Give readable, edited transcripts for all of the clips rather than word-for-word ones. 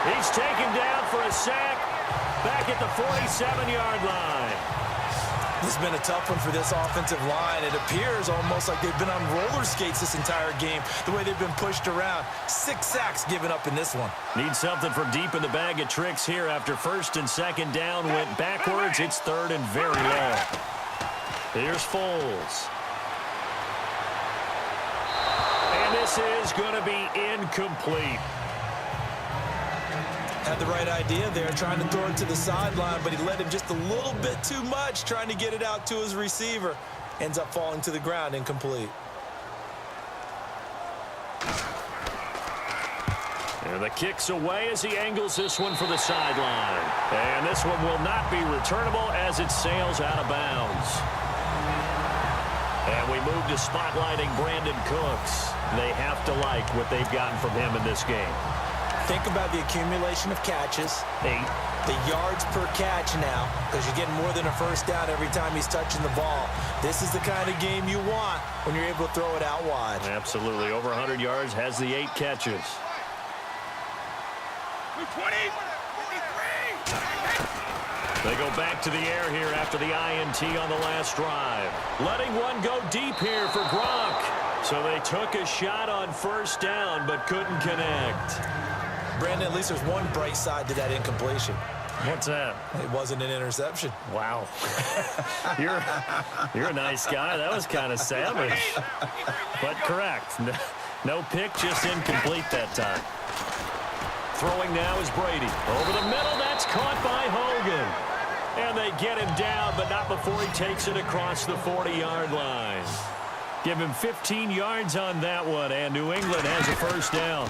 He's taken down for a sack back at the 47-yard line. This has been a tough one for this offensive line. It appears almost like they've been on roller skates this entire game, the way they've been pushed around. 6 sacks given up in this one. Need something from deep in the bag of tricks here after first and second down went backwards. It's third and very low. Here's Foles. And this is going to be incomplete. Had the right idea there, trying to throw it to the sideline, but he let him just a little bit too much, trying to get it out to his receiver. Ends up falling to the ground, incomplete. And the kick's away as he angles this one for the sideline. And this one will not be returnable as it sails out of bounds. And we move to spotlighting Brandon Cooks. They have to like what they've gotten from him in this game. Think about the accumulation of catches. 8. The yards per catch now, because you're getting more than a first down every time he's touching the ball. This is the kind of game you want when you're able to throw it out wide. Absolutely. Over 100 yards, has the 8 catches. 20. They go back to the air here after the INT on the last drive. Letting one go deep here for Gronk. So they took a shot on first down but couldn't connect. Brandon, at least there's one bright side to that incompletion. What's that? It wasn't an interception. Wow. You're a nice guy. That was kind of savage. But correct. No pick, just incomplete that time. Throwing now is Brady. Over the middle, that's caught by Hogan. And they get him down, but not before he takes it across the 40-yard line. Give him 15 yards on that one, and New England has a first down.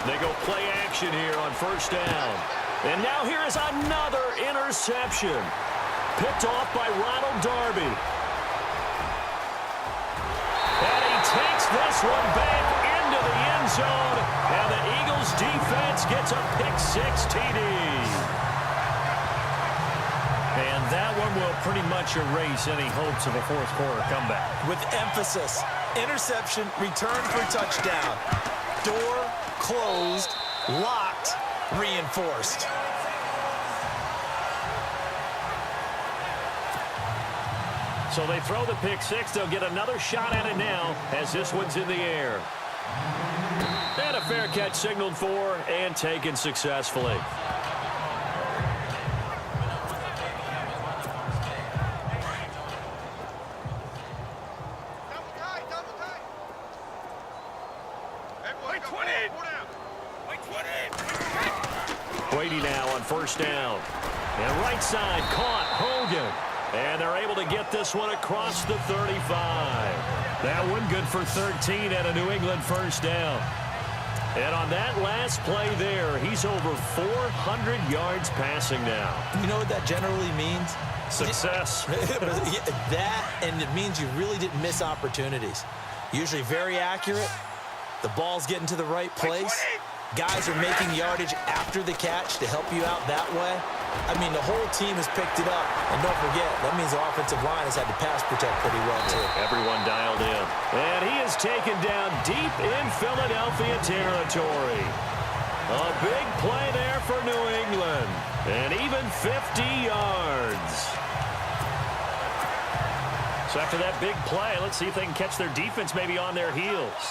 They go play action here on first down. And now here is another interception. Picked off by Ronald Darby. And he takes this one back into the end zone. And the Eagles defense gets a pick-6 TD. And that one will pretty much erase any hopes of a fourth-quarter comeback. With emphasis, interception, return for touchdown. Door closed, locked, reinforced. So they throw the pick-6. They'll get another shot at it now as this one's in the air. And a fair catch signaled for and taken successfully. Brady now on first down. And right side caught Hogan. And they're able to get this one across the 35. That one good for 13 and a New England first down. And on that last play there, he's over 400 yards passing now. You know what that generally means? Success. That, and it means you really didn't miss opportunities. Usually very accurate. The ball's getting to the right place. Guys are making yardage after the catch to help you out that way. I mean, the whole team has picked it up. And don't forget, that means the offensive line has had to pass protect pretty well, too. Everyone dialed in. And he is taken down deep in Philadelphia territory. A big play there for New England. And even 50 yards. So after that big play, let's see if they can catch their defense maybe on their heels.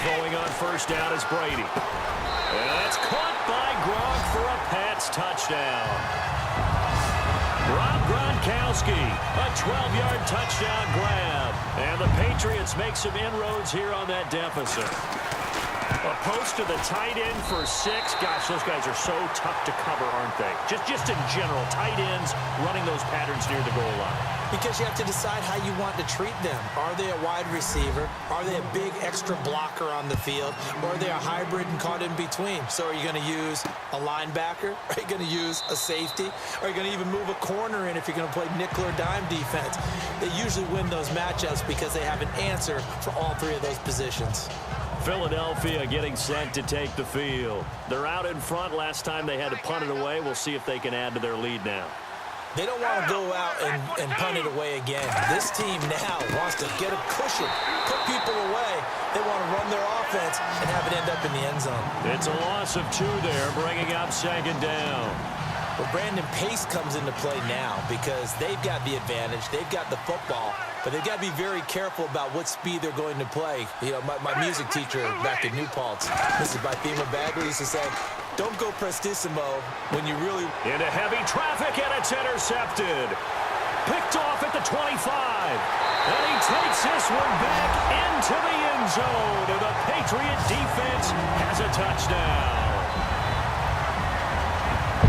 Throwing on first down is Brady. And that's caught by Gronk for a Pats touchdown. Rob Gronkowski, a 12-yard touchdown grab. And the Patriots make some inroads here on that deficit. A post to the tight end for 6. Gosh, those guys are so tough to cover, aren't they? Just in general, tight ends running those patterns near the goal line. Because you have to decide how you want to treat them. Are they a wide receiver? Are they a big extra blocker on the field? Or are they a hybrid and caught in between? So are you going to use a linebacker? Are you going to use a safety? Are you going to even move a corner in if you're going to play nickel or dime defense? They usually win those matchups because they have an answer for all three of those positions. Philadelphia getting set to take the field. They're out in front. Last time they had to punt it away. We'll see if they can add to their lead now. They don't want to go out and punt it away again. This team now wants to get a cushion, put people away, offense and have it end up in the end zone. It's a loss of 2 there, bringing up 2nd down. Well, Brandon, pace comes into play now because they've got the advantage. They've got the football, but they've got to be very careful about what speed they're going to play. You know, my music teacher back in New Paltz, Mrs. Bythema Bagley, used to say, don't go prestissimo when you really... Into heavy traffic, and it's intercepted. Picked off at the 25. And he takes this one back into the end zone. And the Patriot defense has a touchdown.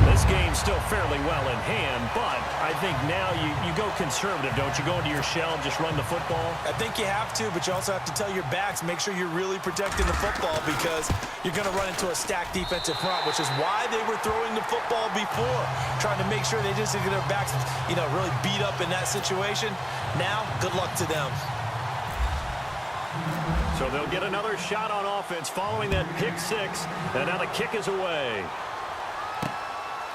This game's still fairly well in hand, but I think now you go conservative, don't you? Go into your shell and just run the football? I think you have to, but you also have to tell your backs, make sure you're really protecting the football because you're going to run into a stacked defensive front, which is why they were throwing the football before, trying to make sure they just get their backs, really beat up in that situation. Now, good luck to them. So they'll get another shot on offense following that pick 6, and now the kick is away.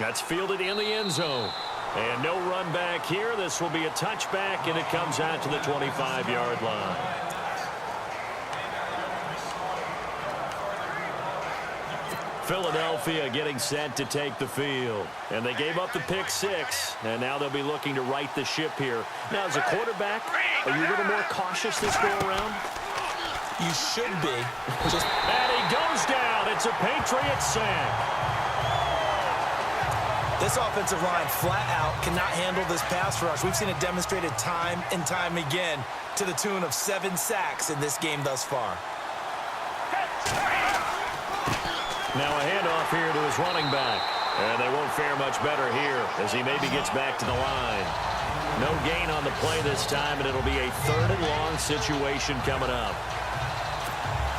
That's fielded in the end zone. And no run back here. This will be a touchback, and it comes out to the 25-yard line. Philadelphia getting set to take the field. And they gave up the pick 6, and now they'll be looking to right the ship here. Now, as a quarterback, are you a little more cautious this go-around? You should be. And he goes down. It's a Patriot sack. This offensive line flat out cannot handle this pass rush. We've seen it demonstrated time and time again to the tune of 7 sacks in this game thus far. Now a handoff here to his running back. And they won't fare much better here as he maybe gets back to the line. No gain on the play this time, and it'll be a 3rd and long situation coming up.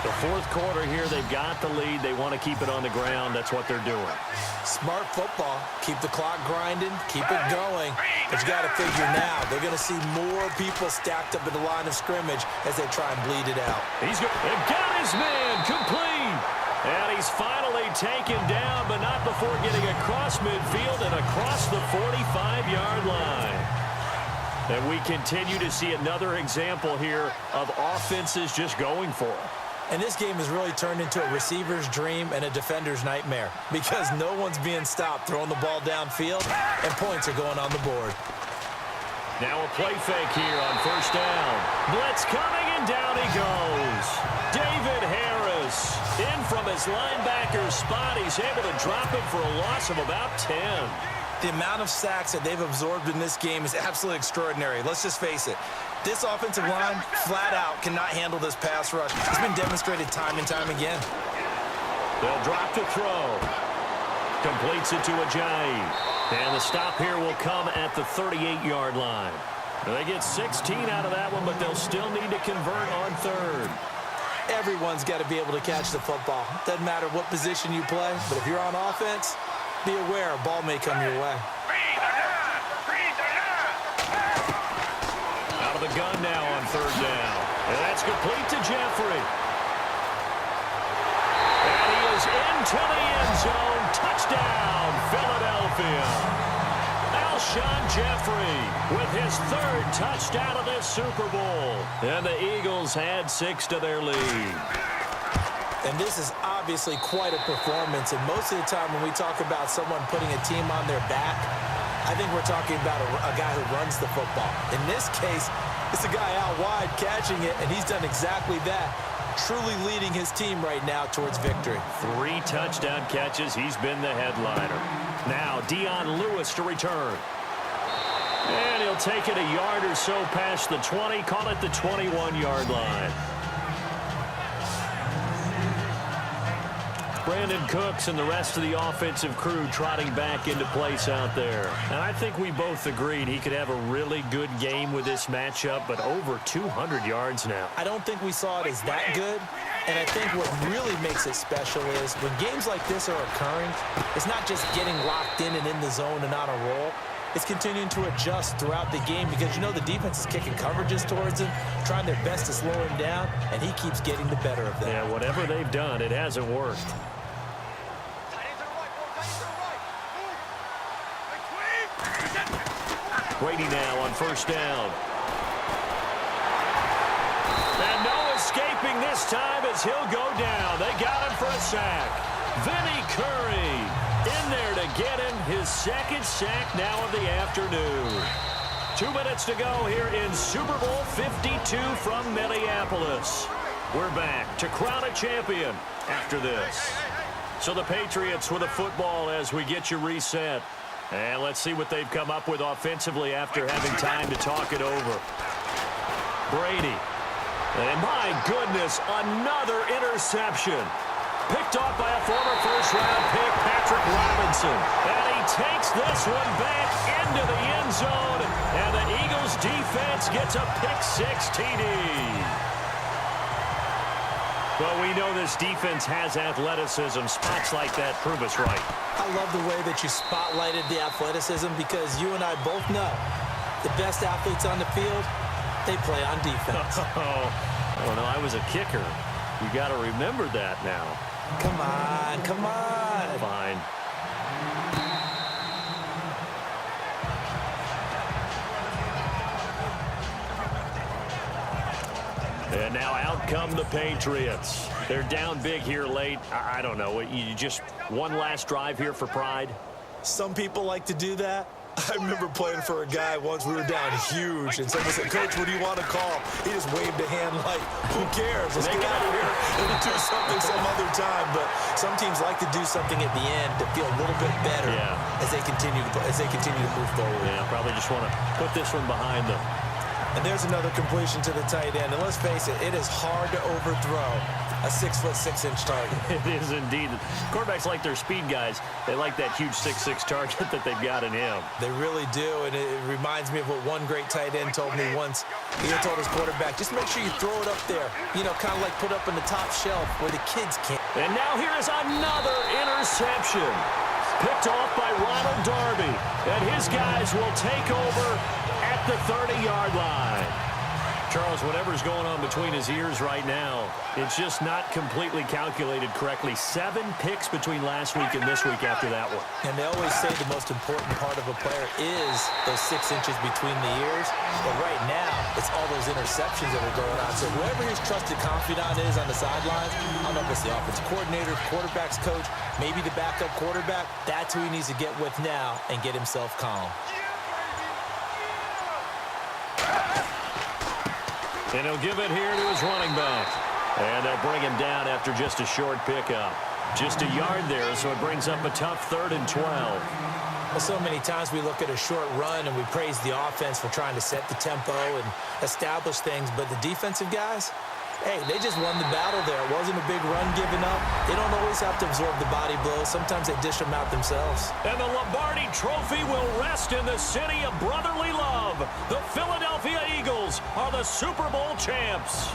The 4th quarter here, they've got the lead. They want to keep it on the ground. That's what they're doing. Smart football. Keep the clock grinding. Keep it going. But you got to figure now, they're going to see more people stacked up at the line of scrimmage as they try and bleed it out. He's got his man complete. And he's finally taken down, but not before getting across midfield and across the 45-yard line. And we continue to see another example here of offenses just going for it. And this game has really turned into a receiver's dream and a defender's nightmare because no one's being stopped throwing the ball downfield, and points are going on the board. Now a play fake here on 1st down. Blitz coming, and down he goes. David Harris in from his linebacker spot. He's able to drop him for a loss of about 10. The amount of sacks that they've absorbed in this game is absolutely extraordinary. Let's just face it. This offensive line, flat out, cannot handle this pass rush. It's been demonstrated time and time again. They'll drop to throw. Completes it to Ajayi. And the stop here will come at the 38-yard line. They get 16 out of that one, but they'll still need to convert on 3rd. Everyone's got to be able to catch the football. Doesn't matter what position you play, but if you're on offense, be aware a ball may come your way. Out of the gun now on 3rd down. And that's complete to Jeffrey. And he is into the end zone. Touchdown, Philadelphia. Alshon Jeffrey with his 3rd touchdown of this Super Bowl. And the Eagles add 6 to their lead. And this is obviously quite a performance. And most of the time when we talk about someone putting a team on their back, I think we're talking about a guy who runs the football. In this case, it's a guy out wide catching it, and he's done exactly that, truly leading his team right now towards victory. 3 touchdown catches. He's been the headliner. Now Dion Lewis to return. And he'll take it a yard or so past the 20, call it the 21-yard line. Brandon Cooks and the rest of the offensive crew trotting back into place out there. And I think we both agreed he could have a really good game with this matchup, but over 200 yards now. I don't think we saw it as that good. And I think what really makes it special is when games like this are occurring, it's not just getting locked in and in the zone and on a roll. It's continuing to adjust throughout the game because the defense is kicking coverages towards him, trying their best to slow him down, and he keeps getting the better of them. Yeah, whatever they've done, it hasn't worked. Brady now on 1st down. And no escaping looking this time as he'll go down. They got him for a sack. Vinny Curry in there to get him his second sack now of the afternoon. 2 minutes to go here in Super Bowl 52 from Minneapolis. We're back to crown a champion after this. So the Patriots with a football as we get you reset. And let's see what they've come up with offensively after having time to talk it over. Brady. And my goodness, another interception. Picked off by a former first-round pick, Patrick Robinson. And he takes this one back into the end zone. And the Eagles defense gets a pick-6 TD. Well, we know this defense has athleticism. Spots like that prove us right. I love the way that you spotlighted the athleticism because you and I both know the best athletes on the field, they play on defense. Oh, no, I was a kicker. You got to remember that now. Come on, come on. Fine. And now out come the Patriots. They're down big here late. I don't know. You just one last drive here for pride? Some people like to do that. I remember playing for a guy once. We were down huge, and someone said, "Coach, what do you want to call?" He just waved a hand like, "Who cares? Let's get out of here and do something some other time." But some teams like to do something at the end to feel a little bit better as they continue to move forward. Yeah, probably just want to put this one behind them. And there's another completion to the tight end. And let's face it, it is hard to overthrow a 6'6" target. It is indeed. Quarterbacks like their speed guys. They like that huge 6'6" target that they've got in him. They really do, and it reminds me of what one great tight end told me once. He told his quarterback, just make sure you throw it up there. You know, kind of like put up in the top shelf where the kids can't. And now here is another interception. Picked off by Ronald Darby. And his guys will take over at the 30-yard line. Charles, whatever's going on between his ears right now, it's just not completely calculated correctly. 7 picks between last week and this week after that one. And they always say the most important part of a player is those 6 inches between the ears. But right now, it's all those interceptions that are going on. So whoever his trusted confidant is on the sidelines, I don't know if it's the offensive coordinator, quarterback's coach, maybe the backup quarterback, that's who he needs to get with now and get himself calm. And he'll give it here to his running back. And they'll bring him down after just a short pickup. Just a yard there, so it brings up a tough 3rd and 12. Well, so many times we look at a short run and we praise the offense for trying to set the tempo and establish things. But the defensive guys, hey, they just won the battle there. It wasn't a big run given up. They don't always have to absorb the body blows. Sometimes they dish them out themselves. And the Lombardi Trophy will rest in the city of brotherly love. The Philadelphia Eagles are the Super Bowl champs.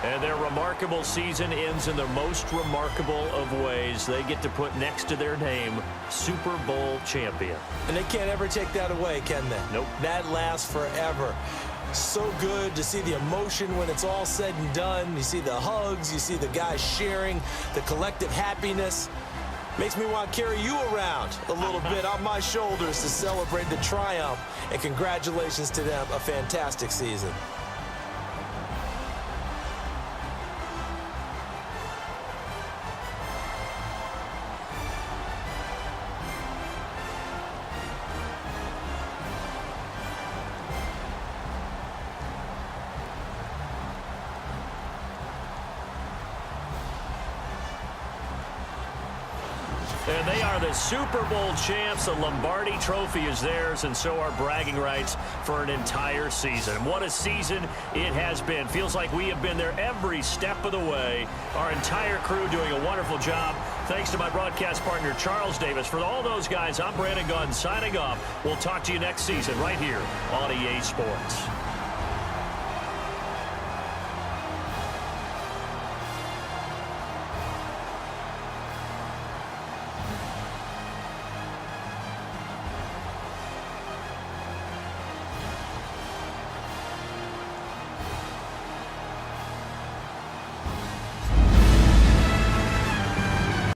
And their remarkable season ends in the most remarkable of ways. They get to put next to their name, Super Bowl champion. And they can't ever take that away, can they? Nope. That lasts forever. So good to see the emotion when it's all said and done. You see the hugs, you see the guys sharing, the collective happiness. Makes me want to carry you around a little bit on my shoulders to celebrate the triumph. And congratulations to them, a fantastic season. And they are the Super Bowl champs. The Lombardi Trophy is theirs, and so are bragging rights for an entire season. What a season it has been. Feels like we have been there every step of the way. Our entire crew doing a wonderful job. Thanks to my broadcast partner, Charles Davis. For all those guys, I'm Brandon Gunn signing off. We'll talk to you next season right here on EA Sports.